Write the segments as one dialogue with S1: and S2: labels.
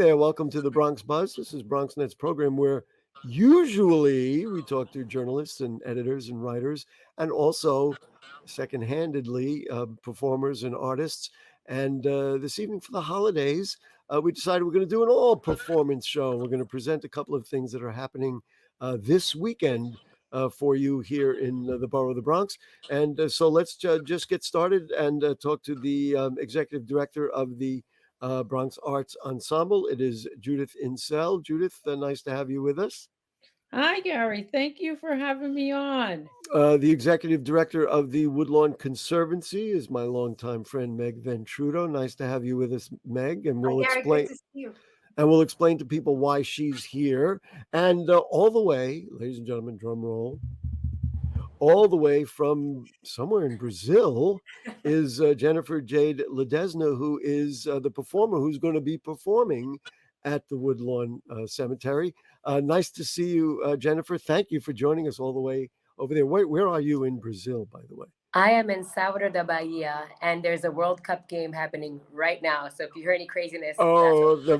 S1: there. Welcome to the Bronx Buzz. This is BronxNet's program where usually we talk to journalists and editors and writers and also second-handedly performers and artists. And this evening for the holidays, we decided we're going to do an all-performance show. We're going to present a couple of things that are happening this weekend for you here in the borough of the Bronx. And so let's just get started and talk to the executive director of the Bronx Arts Ensemble. It is Judith Insell. Judith, nice to have you with us.
S2: Hi, Gary. Thank you for having me on.
S1: The executive director of the Woodlawn Conservancy is my longtime friend, Meg Ventrudo. Nice to have you with us, Meg, and
S3: Hi,
S1: we'll
S3: Gary.
S1: explain.
S3: Good to see you.
S1: And we'll explain to people why she's here. And all the way, ladies and gentlemen, drum roll, all the way from somewhere in Brazil is Jennifer Jade Ledesna, who is the performer who's going to be performing at the Woodlawn Cemetery. Nice to see you, Jennifer. Thank you for joining us all the way over there. Where are you in Brazil, by the way?
S4: I am in Salvador da Bahia, and there's a World Cup game happening right now. So if you hear any craziness,
S1: then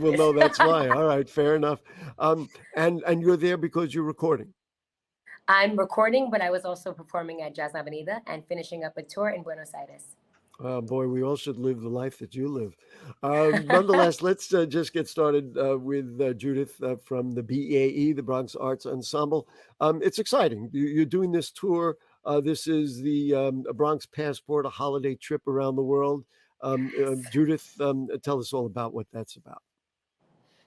S1: we'll know that's why. All right, fair enough. And you're there because you're recording.
S4: I'm recording, but I was also performing at Jazz Avenida and finishing up a tour in Buenos Aires.
S1: Oh, boy, we all should live the life that you live. Nonetheless, let's just get started with Judith from the BAE, the Bronx Arts Ensemble. It's exciting. You're doing this tour. This is the Bronx Passport, a holiday trip around the world. Judith, tell us all about what that's about.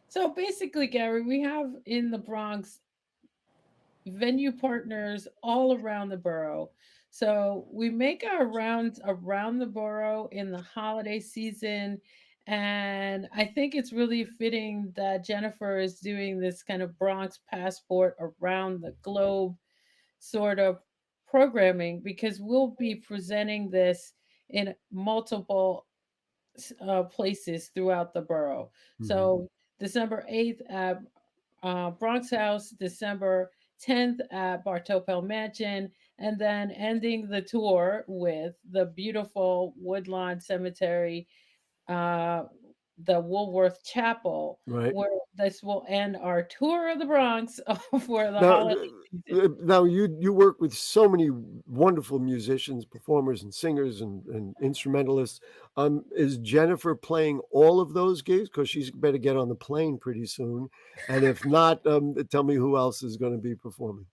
S2: So basically, Gary, we have in the Bronx venue partners all around the borough. So we make our rounds around the borough in the holiday season. And I think it's really fitting that Jennifer is doing this kind of Bronx Passport around the globe sort of programming, because we'll be presenting this in multiple places throughout the borough.
S1: Mhm.
S2: So December 8th at Bronx House, December 10th at Bartopel Mansion, and then ending the tour with the beautiful Woodlawn Cemetery, the Woolworth Chapel,
S1: Right.
S2: where this will end our tour of the Bronx for the holiday season.
S1: Now you work with so many wonderful musicians, performers, and singers and instrumentalists. Is Jennifer playing all of those gigs? Because she's better get on the plane pretty soon. And if not, tell me who else is going to be performing.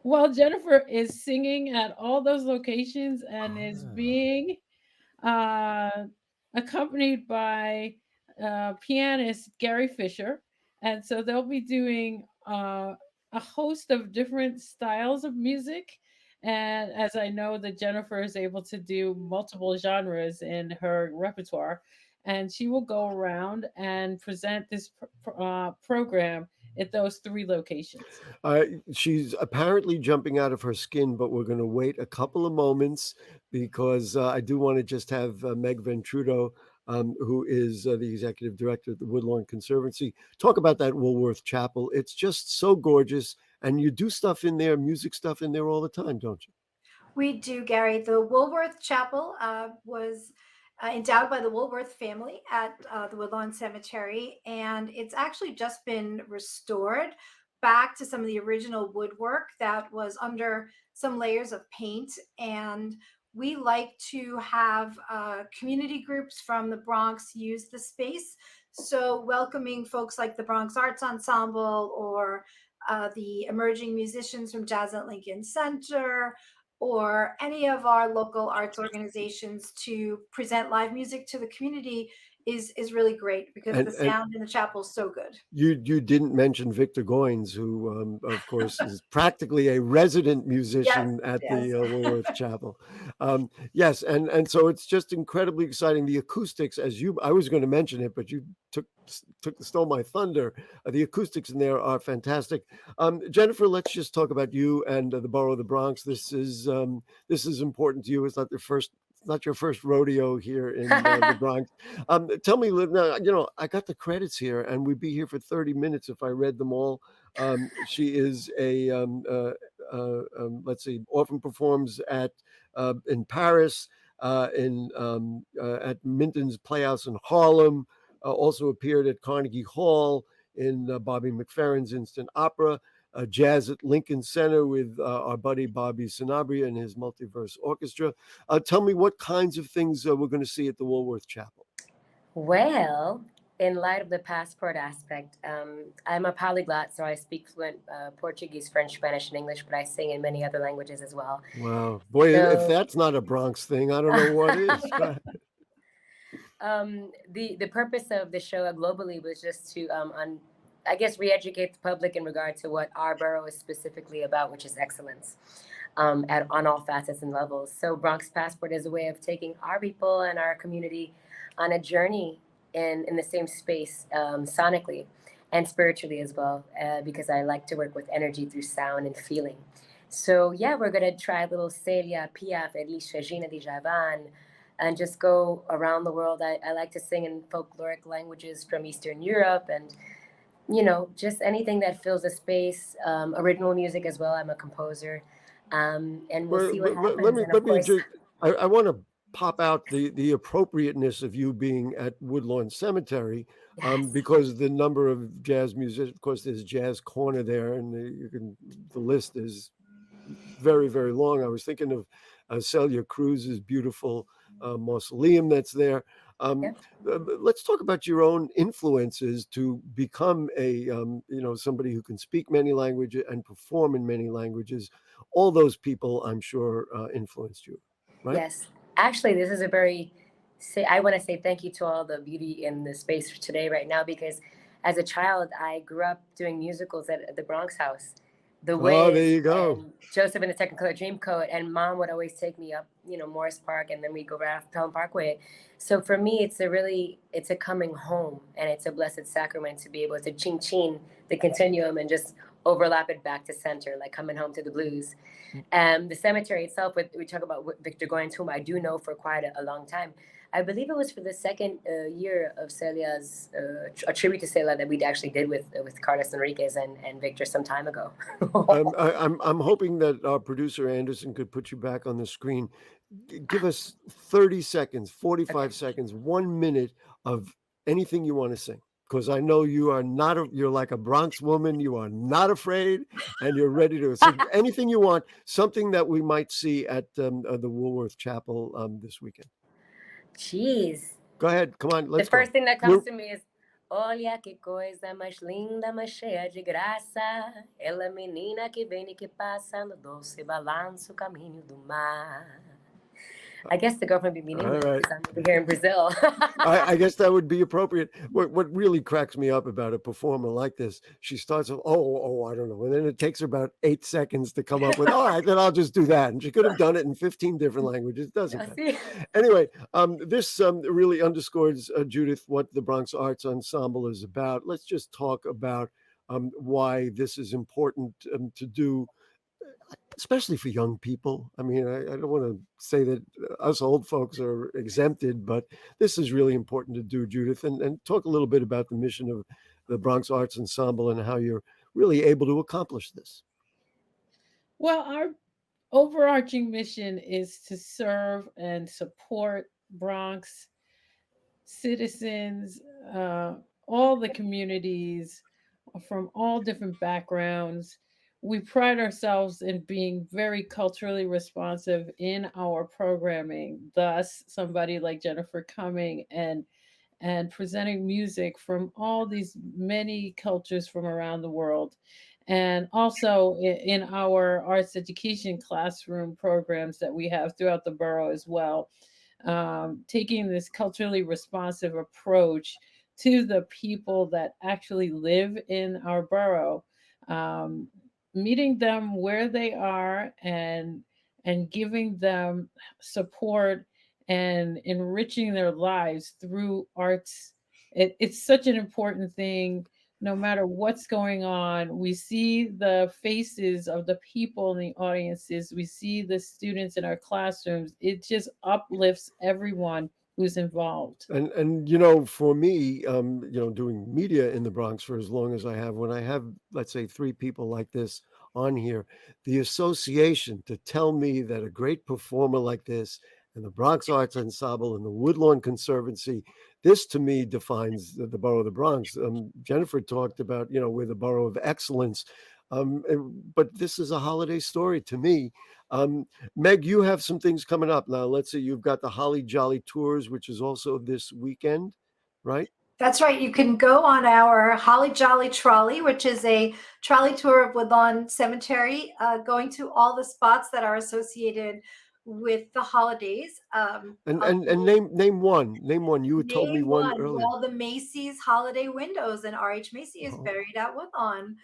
S2: Well, Jennifer is singing at all those locations and is being uh, accompanied by pianist Gary Fisher. And so they'll be doing a host of different styles of music. And as I know that Jennifer is able to do multiple genres in her repertoire, and she will go around and present this program at those three locations.
S1: She's apparently jumping out of her skin, but we're going to wait a couple of moments because I do want to just have Meg Ventrudo, who is the executive director of the Woodlawn Conservancy, talk about that Woolworth Chapel. It's just so gorgeous. And you do stuff in there, music stuff in there all the time, don't you?
S3: We do, Gary. The Woolworth Chapel was endowed by the Woolworth family at the Woodlawn Cemetery, and it's actually just been restored back to some of the original woodwork that was under some layers of paint. And we like to have community groups from the Bronx use the space. So welcoming folks like the Bronx Arts Ensemble or the emerging musicians from Jazz at Lincoln Center, or any of our local arts organizations to present live music to the community is really great because the sound in the chapel is so good.
S1: You didn't mention Victor Goines, who, of course, is practically a resident musician at the Woolworth Chapel. Yes, and so it's just incredibly exciting. The acoustics, I was going to mention it, but you stole my thunder. The acoustics in there are fantastic. Jennifer, let's just talk about you and the borough of the Bronx. This is important to you. It's not your first rodeo here in the Bronx. Tell me, now, I got the credits here, and we'd be here for 30 minutes if I read them all. She is let's see, often performs in Paris, at Minton's Playhouse in Harlem, also appeared at Carnegie Hall in Bobby McFerrin's Instant Opera, jazz at Lincoln Center with our buddy Bobby Sanabria and his multiverse orchestra. Tell me what kinds of things we're going to see at the Woolworth Chapel.
S4: Well, in light of the passport aspect, I'm a polyglot, so I speak fluent Portuguese, French, Spanish, and English, but I sing in many other languages as well.
S1: Wow. Boy, if that's not a Bronx thing, I don't know what is.
S4: The purpose of the show globally was just to, I guess, re-educate the public in regard to what our borough is specifically about, which is excellence on all facets and levels. So Bronx Passport is a way of taking our people and our community on a journey in the same space, sonically and spiritually as well, because I like to work with energy through sound and feeling. So yeah, we're gonna try a little Celia, Piaf, Elis Regina di Javan, and just go around the world. I like to sing in folkloric languages from Eastern Europe, and just anything that fills the space. Original music as well. I'm a composer, and we'll see what happens.
S1: I want to pop out the appropriateness of you being at Woodlawn Cemetery,
S4: Yes.
S1: because the number of jazz musicians, of course, there's Jazz Corner there, and the list is very, very long. I was thinking of Celia Cruz's beautiful mausoleum that's there. Let's talk about your own influences to become a somebody who can speak many languages and perform in many languages. All those people, I'm sure, influenced you, right?
S4: Yes. Actually, this is I want to say thank you to all the beauty in the space today right now, because as a child, I grew up doing musicals at the Bronx House. The Wiz,
S1: there you go.
S4: Joseph and the Technicolor Dreamcoat, and Mom would always take me up, Morris Park, and then we go right off Pelham Parkway. So for me, it's a coming home, and it's a blessed sacrament to be able to ching the continuum and just overlap it back to center, like coming home to the blues. The cemetery itself, we talk about Victor Goins, whom I do know for quite a long time. I believe it was for the second year of Celia's, a tribute to Celia that we actually did with Carlos Enriquez and Victor some time ago.
S1: I'm hoping that our producer Anderson could put you back on the screen. Give us 30 seconds, 45 seconds, 1 minute of anything you want to sing. Because I know you are you're like a Bronx woman. You are not afraid, and you're ready to sing anything you want. Something that we might see at the Woolworth Chapel this weekend.
S4: Jeez.
S1: Go ahead. Come on. Let's
S4: go. The first thing that comes to me is, olha que coisa mais linda, mais cheia de graça. Ela menina que vem e que passa no doce balanço caminho do mar. I guess the girl from Bimini,
S1: right.
S4: I'm over here in Brazil.
S1: I guess that would be appropriate. What really cracks me up about a performer like this, she starts with, I don't know. And then it takes her about 8 seconds to come up with, all right, then I'll just do that. And she could have done it in 15 different languages. Doesn't matter. Anyway, this really underscores, Judith, what the Bronx Arts Ensemble is about. Let's just talk about why this is important to do, especially for young people. I mean, I don't want to say that us old folks are exempted, but this is really important to do, Judith, and talk a little bit about the mission of the Bronx Arts Ensemble and how you're really able to accomplish this.
S2: Well, our overarching mission is to serve and support Bronx citizens, all the communities from all different backgrounds. We pride ourselves in being very culturally responsive in our programming. Thus, somebody like Jennifer coming and presenting music from all these many cultures from around the world. And also in our arts education classroom programs that we have throughout the borough as well, taking this culturally responsive approach to the people that actually live in our borough. Meeting them where they are and giving them support and enriching their lives through arts. It's such an important thing. No matter what's going on, we see the faces of the people in the audiences. We see the students in our classrooms. It just uplifts everyone who's involved.
S1: And for me, doing media in the Bronx for as long as I have, when I have, let's say, 3 people like this on here, the association to tell me that a great performer like this and the Bronx Arts Ensemble and the Woodlawn Conservancy. This, to me, defines the borough of the Bronx. Jennifer talked about, we're the borough of excellence. But this is a holiday story to me. Meg, you have some things coming up now. Let's see, you've got the Holly Jolly Tours, which is also this weekend, right?
S3: That's right. You can go on our Holly Jolly Trolley, which is a trolley tour of Woodlawn Cemetery, going to all the spots that are associated with the holidays.
S1: And name one. You had told me one earlier.
S3: Well, the Macy's holiday windows, and R.H. Macy is buried at Woodlawn.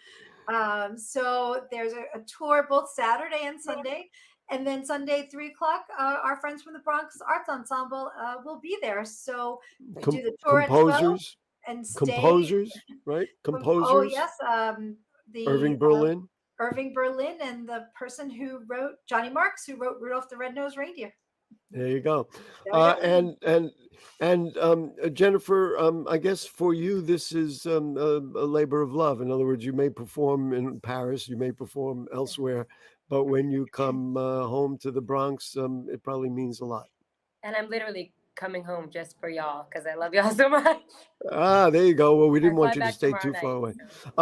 S3: So there's a tour both Saturday and Sunday. And then Sunday, 3 o'clock, our friends from the Bronx Arts Ensemble will be there. So they do the tour at 12 and stay.
S1: Composers, right? Composers.
S3: Oh, yes.
S1: Irving Berlin.
S3: Irving Berlin and the person who wrote, Johnny Marks, who wrote Rudolph the Red-Nosed Reindeer.
S1: There you go. And Jennifer, I guess for you, this is a labor of love. In other words, you may perform in Paris, you may perform elsewhere, but when you come home to the Bronx, it probably means a lot.
S4: And I'm literally coming home just for y'all because I love y'all so much.
S1: There you go. Well, we didn't want you to stay too far away.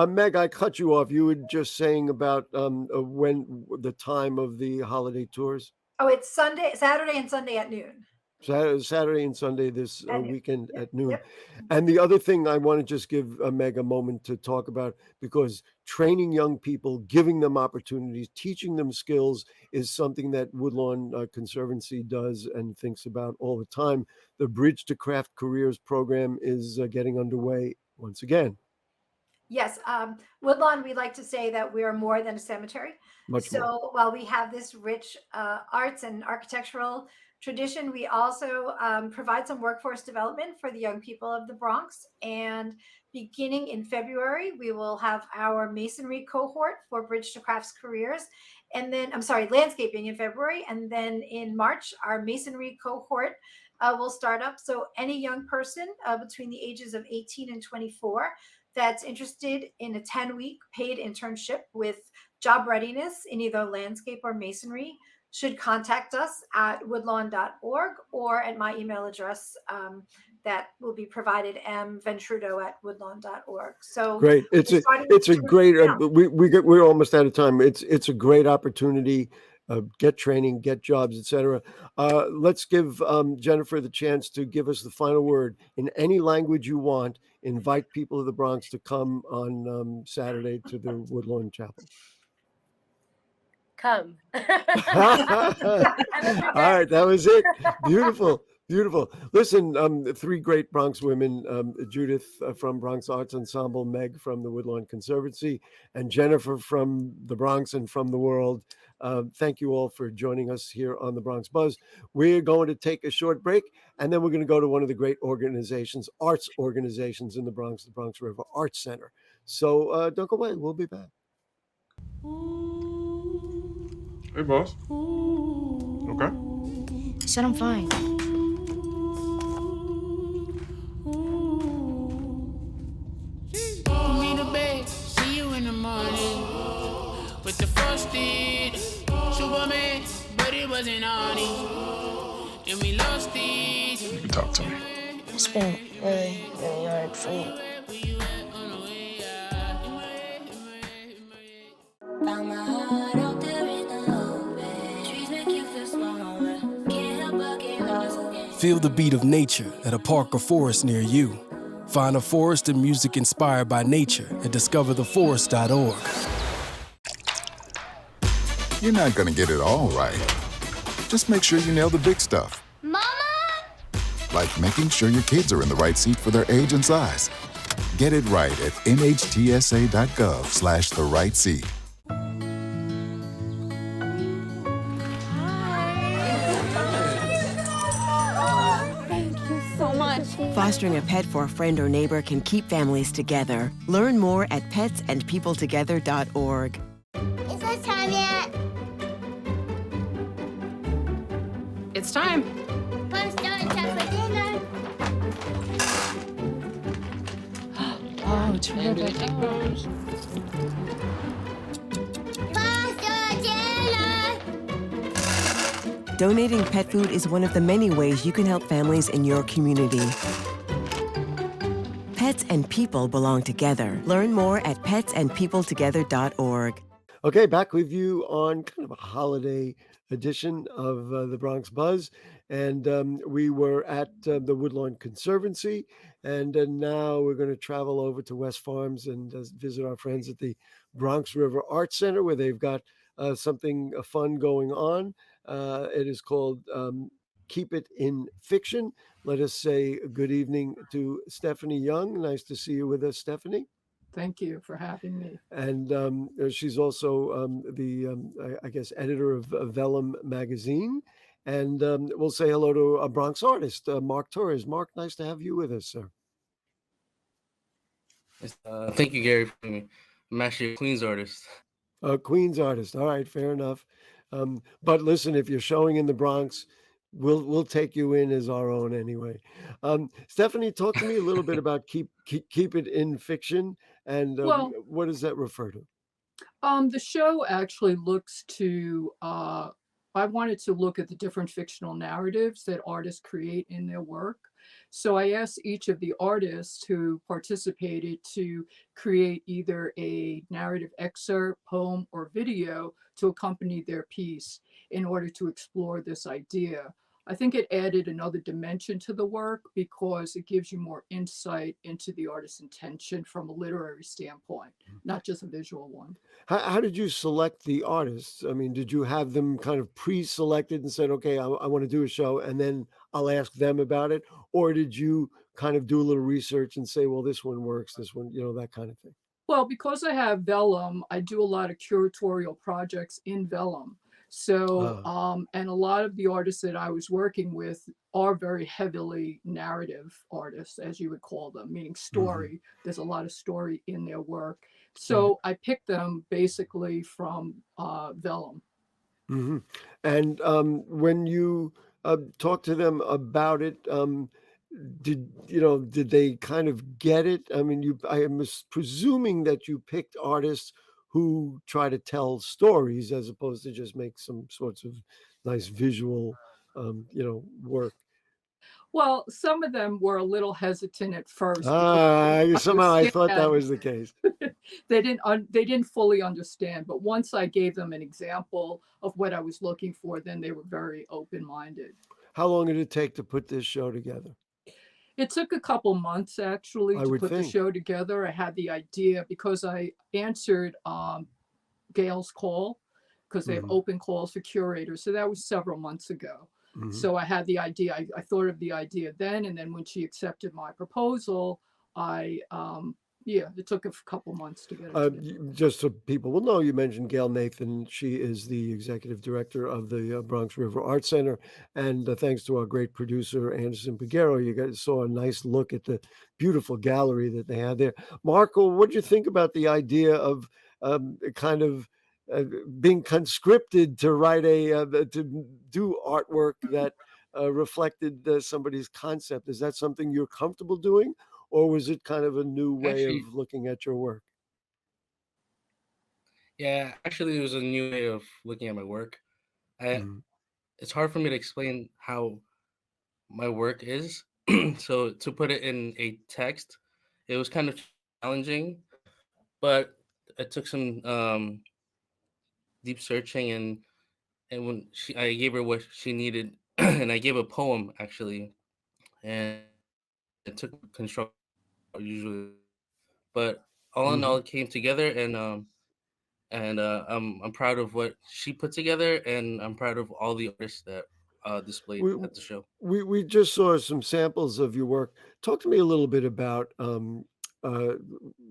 S1: Meg, I cut you off. You were just saying about when the time of the holiday tours.
S3: Oh, it's Saturday and Sunday at noon.
S1: Saturday and Sunday this weekend at noon.
S3: Yep.
S1: And the other thing I want to just give Meg a moment to talk about, because training young people, giving them opportunities, teaching them skills is something that Woodlawn Conservancy does and thinks about all the time. The Bridge to Craft Careers program is getting underway once again.
S3: Yes. Woodlawn, we like to say that we are more than a cemetery.
S1: Much more.
S3: While we have this rich arts and architectural tradition, we also provide some workforce development for the young people of the Bronx. And beginning in February, we will have our masonry cohort for Bridge to Crafts Careers. And then, landscaping in February. And then in March, our masonry cohort will start up. So any young person between the ages of 18 and 24 that's interested in a 10-week paid internship with job readiness in either landscape or masonry should contact us at woodlawn.org or at my email address that will be provided, mventrudo@woodlawn.org. So
S1: great. It's a great. We're almost out of time. It's a great opportunity. Get training, get jobs, etc. Let's give Jennifer the chance to give us the final word in any language you want. Invite people of the Bronx to come on Saturday to the Woodlawn Chapel.
S4: Come.
S1: All right, that was it. Beautiful. Listen, 3 great Bronx women, Judith from Bronx Arts Ensemble, Meg from the Woodlawn Conservancy, and Jennifer from the Bronx and from the world. Thank you all for joining us here on the Bronx Buzz. We're going to take a short break, and then we're going to go to one of the great arts organizations in the Bronx, the Bronx River Arts Center. So don't go away. We'll be back.
S5: Hey, boss. Okay?
S6: I said I'm fine.
S7: Put me to bed, see you in the morning. With the frosted Superman, but it wasn't on it. And we lost it.
S5: You can talk to me.
S6: It's been really hard for me.
S8: Found my heart out there in the open. Trees make you feel smaller. Can't help but get lost again.
S9: Feel the beat of nature at a park or forest near you. Find a forest and music inspired by nature at discovertheforest.org.
S10: You're not gonna get it all right. Just make sure you nail the big stuff.
S8: Mama!
S10: Like making sure your kids are in the right seat for their age and size. Get it right at nhtsa.gov/the right seat.
S11: Fostering a pet for a friend or neighbor can keep families together. Learn more at petsandpeopletogether.org.
S8: Is it time yet?
S12: It's time.
S8: I'm starting time for dinner.
S12: Oh, it's really big.
S8: Faster dinner!
S11: Donating pet food is one of the many ways you can help families in your community. Pets and people belong together. Learn more at petsandpeopletogether.org.
S1: Okay, back with you on kind of a holiday edition of the Bronx Buzz. And we were at the Woodlawn Conservancy. And now we're going to travel over to West Farms and visit our friends at the Bronx River Arts Center, where they've got something fun going on. It is called Keep It in Fiction. Let us say good evening to Stephanie Young. Nice to see you with us, Stephanie.
S13: Thank you for having me.
S1: And she's also I guess, editor of Vellum magazine. And we'll say hello to a Bronx artist, Mark Torres. Mark, nice to have you with us, sir.
S14: Thank you, Gary, for me. I'm actually a Queens artist.
S1: Queens artist. All right, fair enough. But listen, if you're showing in the Bronx, we'll take you in as our own anyway. Stephanie, talk to me a little bit about keep it in fiction, and
S13: Well,
S1: what does that refer to?
S13: the show actually looks to, I wanted to look at the different fictional narratives that artists create in their work. So I asked each of the artists who participated to create either a narrative excerpt, poem, or video to accompany their piece in order to explore this idea. I think it added another dimension to the work because it gives you more insight into the artist's intention from a literary standpoint, not just a visual one.
S1: How did you select the artists? I mean, did you have them kind of pre-selected and said, okay, I want to do a show, and then I'll ask them about it? Or did you kind of do a little research and say, well, this one works, this one, that kind of thing?
S13: Well, because I have Vellum, I do a lot of curatorial projects in Vellum. So, and a lot of the artists that I was working with are very heavily narrative artists, as you would call them, meaning story. There's a lot of story in their work. So I picked them basically from Vellum.
S1: And when you talk to them about it, did they kind of get it? I mean, I am presuming that you picked artists who try to tell stories as opposed to just make some sorts of nice visual, work.
S13: Well, some of them were a little hesitant at first because
S1: Somehow I thought that was the case.
S13: they didn't fully understand. But once I gave them an example of what I was looking for, then they were very open-minded.
S1: How long did it take to put this show together?
S13: It took a couple months actually
S1: I
S13: to
S1: would
S13: put the
S1: think.
S13: show together. I had the idea because I answered Gail's call because they have open calls for curators. So that was several months ago. So I had the idea. I thought of the idea then, and then when she accepted my proposal, it took a couple months to get it together.
S1: Just so people will know, you mentioned Gail Nathan. She is the executive director of the Bronx River Arts Center. And thanks to our great producer, Anderson Peguero, you guys saw a nice look at the beautiful gallery that they had there. Marco, what did you think about the idea of kind of being conscripted to write to do artwork that reflected somebody's concept? Is that something you're comfortable doing? Or was it kind of a new way of looking at your work?
S14: Yeah, actually, it was a new way of looking at my work. It's hard for me to explain how my work is. So to put it in a text, it was kind of challenging, but it took some deep searching, and when I gave her what she needed, and I gave a poem actually, and it took control usually, but all in all, it came together, and I'm proud of what she put together, and I'm proud of all the artists that displayed at the show.
S1: We just saw some samples of your work. Talk to me a little bit about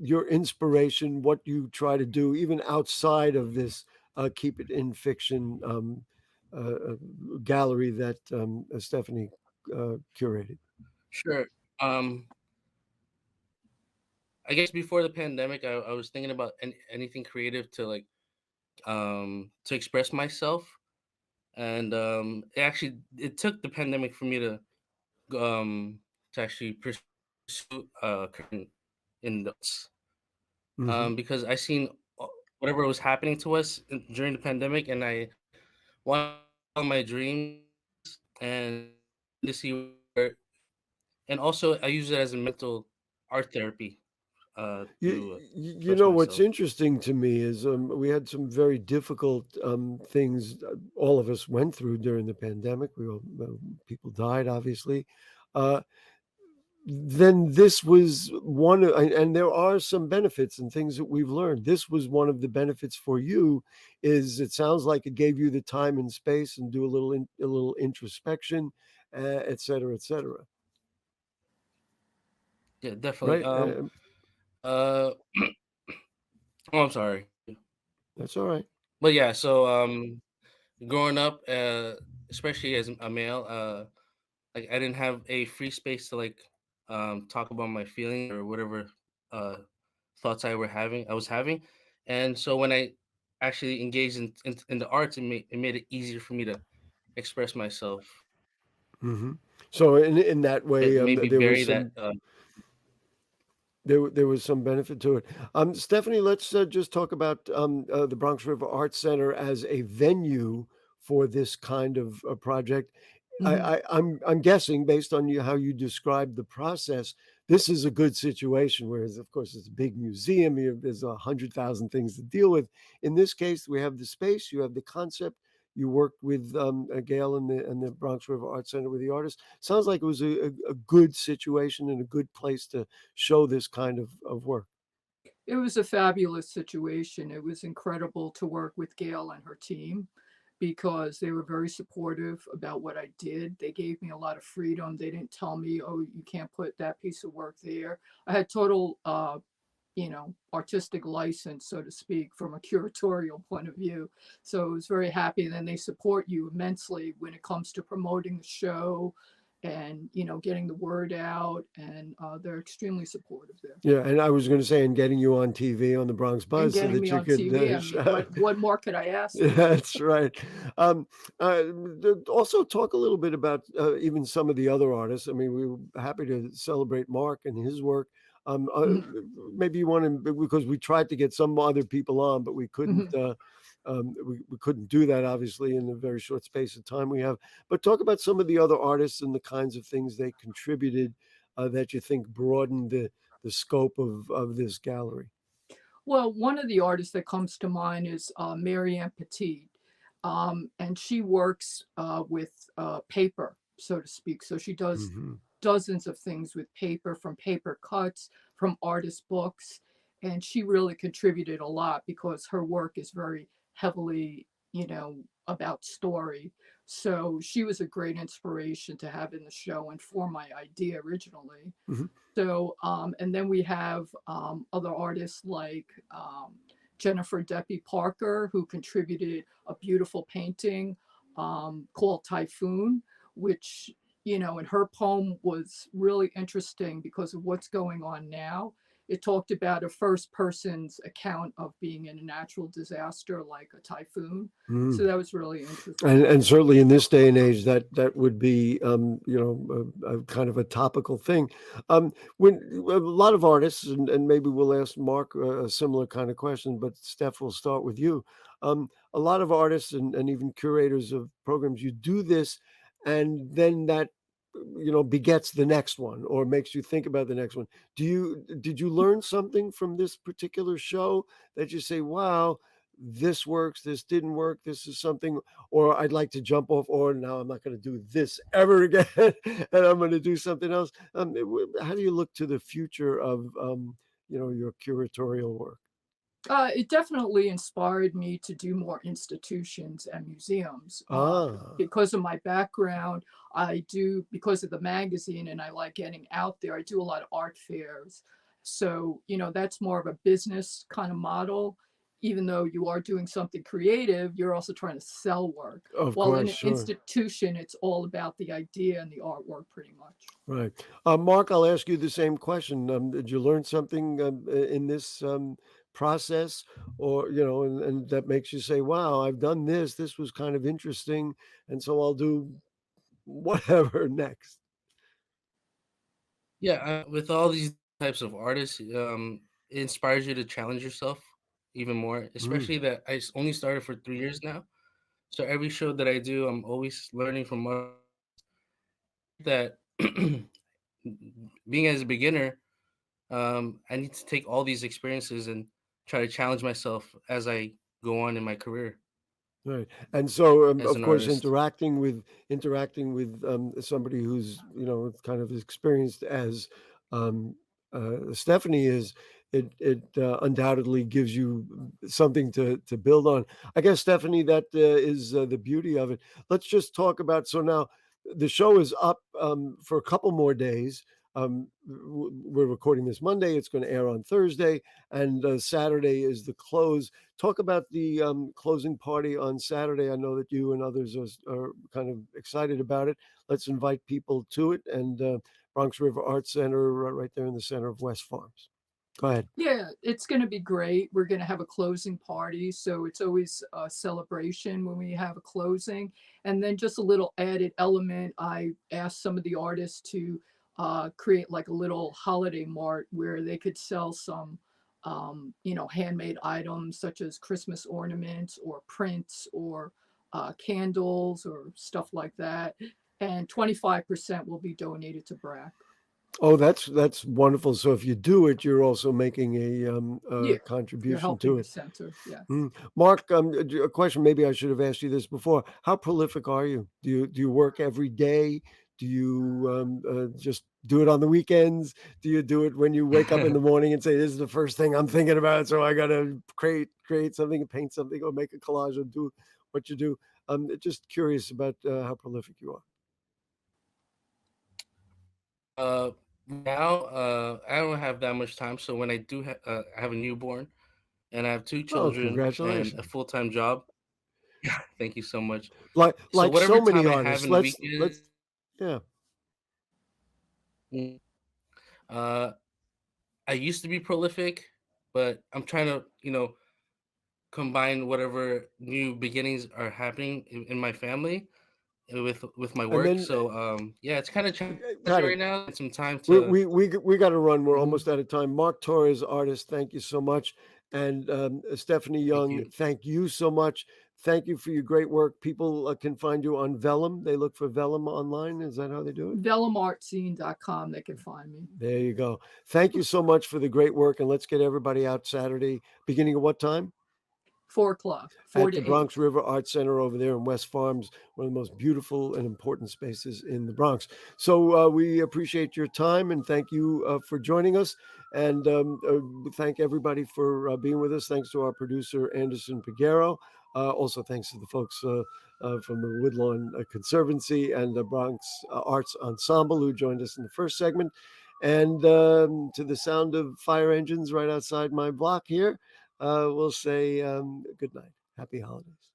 S1: your inspiration, what you try to do, even outside of this Keep It in Fiction gallery that Stephanie curated.
S14: Sure. I guess before the pandemic, I was thinking about anything creative to express myself, and it took the pandemic for me to actually pursue in those, because I seen whatever was happening to us during the pandemic, and I wanted all my dreams and to see where, and also I use it as a mental art therapy
S1: You,
S14: to
S1: you
S14: express
S1: know what's
S14: myself.
S1: interesting to me is we had some very difficult things all of us went through during the pandemic. We all people died, obviously. Uh, then this was one of, and there are some benefits and things that we've learned. This was one of the benefits for you. Is it sounds like it gave you the time and space and do a little introspection, et cetera, et cetera.
S14: Yeah, definitely.
S1: Right?
S14: Uh, oh, I'm sorry.
S1: That's all right.
S14: But yeah, so growing up, especially as a male, like I didn't have a free space to like talk about my feelings or whatever uh thoughts I was having. And so when I actually engaged in the arts, it made it easier for me to express myself.
S1: Hmm. So in that way,
S14: It made me
S1: there was
S14: bury that.
S1: some there was some benefit to it. Stephanie, let's just talk about the Bronx River Arts Center as a venue for this kind of project.
S13: Mhm.
S1: I'm guessing based on how you described the process, this is a good situation. Whereas, of course, it's a big museum. There's 100,000 things to deal with. In this case, we have the space. You have the concept. You worked with Gail and the Bronx River Arts Center with the artists. Sounds like it was a good situation and a good place to show this kind of work.
S13: It was a fabulous situation. It was incredible to work with Gail and her team because they were very supportive about what I did. They gave me a lot of freedom. They didn't tell me, oh, you can't put that piece of work there. I had total, artistic license, so to speak, from a curatorial point of view. So I was very happy. And then they support you immensely when it comes to promoting the show and, getting the word out. And they're extremely supportive there.
S1: Yeah, and I was going to say, and getting you on TV on the Bronx
S13: And
S1: Buzz so
S13: getting
S1: that
S13: me
S1: you
S13: on
S1: could.
S13: TV. I mean, what more could I ask for?
S1: That's right. Um, also, talk a little bit about even some of the other artists. I mean, we were happy to celebrate Mark and his work.
S13: Mhm.
S1: Maybe you want to, because we tried to get some other people on, but we couldn't.
S13: Mhm.
S1: We couldn't do that, obviously, in the very short space of time we have. But talk about some of the other artists and the kinds of things they contributed that you think broadened the scope of this gallery.
S13: Well, one of the artists that comes to mind is Marianne Petit, and she works with paper, so to speak. So she does
S1: Hmm.
S13: dozens of things with paper, from paper cuts, from artist books, and she really contributed a lot because her work is very heavily, about story. So she was a great inspiration to have in the show and for my idea originally.
S1: Hmm.
S13: So, and then we have other artists like Jennifer Deppie Parker, who contributed a beautiful painting called Typhoon, which, and her poem was really interesting because of what's going on now. It talked about a first person's account of being in a natural disaster like a typhoon. So that was really interesting.
S1: And certainly in this day and age, that would be a kind of a topical thing. When a lot of artists, and maybe we'll ask Mark a similar kind of question, but Steph, will start with you. A lot of artists and even curators of programs, you do this, and then that begets the next one or makes you think about the next one. Did you learn something from this particular show that you say, wow, this works, this didn't work, this is something, or I'd like to jump off, or now I'm not going to do this ever again, and I'm going to do something else. How do you look to the future of your curatorial work?
S13: It definitely inspired me to do more institutions and museums.
S1: Ah,
S13: Because of my background, because of the magazine and I like getting out there, I do a lot of art fairs. So, that's more of a business kind of model. Even though you are doing something creative, you're also trying to sell work.
S1: of
S13: While in
S1: course,
S13: an
S1: sure.
S13: institution, it's all about the idea and the artwork pretty much.
S1: Right. Mark, I'll ask you the same question. Did you learn something in this process, or, and that makes you say, wow, I've done this. This was kind of interesting. And so I'll do whatever next.
S14: Yeah, with all these types of artists, it inspires you to challenge yourself even more.
S1: Mm.
S14: Especially that only started for 3 years now, So every show that I do, I'm always learning from that. Being as a beginner, I need to take all these experiences and try to challenge myself as I go on in my career
S1: Right. And so,
S14: as
S1: of
S14: an
S1: course,
S14: artist.
S1: interacting with somebody who's kind of experienced as um, Stephanie is, it undoubtedly gives you something to build on. I guess, Stephanie, that is the beauty of it. Let's just talk about. So now, the show is up for a couple more days. We're recording this Monday. It's going to air on Thursday, and Saturday is the close. Talk about the closing party on Saturday. I know that you and others are kind of excited about it. Let's invite people to it. And Bronx River Arts Center, right there in the center of West Farms. Go ahead.
S13: Yeah, it's going to be great. We're going to have a closing party. So it's always a celebration when we have a closing. And then just a little added element, I asked some of the artists to create like a little holiday mart where they could sell some, handmade items such as Christmas ornaments or prints or candles or stuff like that. And 25% will be donated to BRAC.
S1: Oh, that's wonderful. So if you do it, you're also making a
S13: You're
S1: contribution
S13: helping
S1: to
S13: the
S1: it.
S13: center. Yeah.
S1: Mark, a question. Maybe I should have asked you this before. How prolific are you? Do you work every day? Do you just do it on the weekends? Do you do it when you wake up in the morning and say, "This is the first thing I'm thinking about, so I got to create something, paint something, or make a collage, or do what you do"? Just curious about how prolific you are.
S14: Now, I don't have that much time. So when I do I have a newborn and I have 2
S1: Oh,
S14: children and a
S1: congratulations!
S14: full-time job. Thank you so much.
S1: Like
S14: So
S1: like
S14: whatever
S1: so many
S14: time I have
S1: artists.
S14: in the
S1: Let's
S14: weekend,
S1: yeah.
S14: mm, uh, I used to be prolific, but I'm trying to, combine whatever new beginnings are happening in my family with my
S1: And
S14: work.
S1: then
S14: So yeah, it's kind of challenging
S1: got
S14: right
S1: it.
S14: now. And some time
S1: We
S14: to.
S1: we we got to run. We're
S14: Mhm.
S1: almost out of time. Mark Torres, artist, thank you so much. And Stephanie
S14: Thank
S1: Young,
S14: you.
S1: thank you so much. Thank you for your great work. People can find you on Vellum. They look for Vellum online. Is that how they do it?
S13: VellumArtScene.com, they can find me.
S1: There you go. Thank you so much for the great work. And let's get everybody out Saturday, beginning of what time?
S13: 4 o'clock, 4
S1: At
S13: to
S1: the
S13: 8.
S1: Bronx River Arts Center over there in West Farms, one of the most beautiful and important spaces in the Bronx. So we appreciate your time and thank you for joining us. And thank everybody for being with us. Thanks to our producer, Anderson Peguero. Also, thanks to the folks from the Woodlawn Conservancy and the Bronx Arts Ensemble who joined us in the first segment. And to the sound of fire engines right outside my block here, we'll say good night. Happy holidays.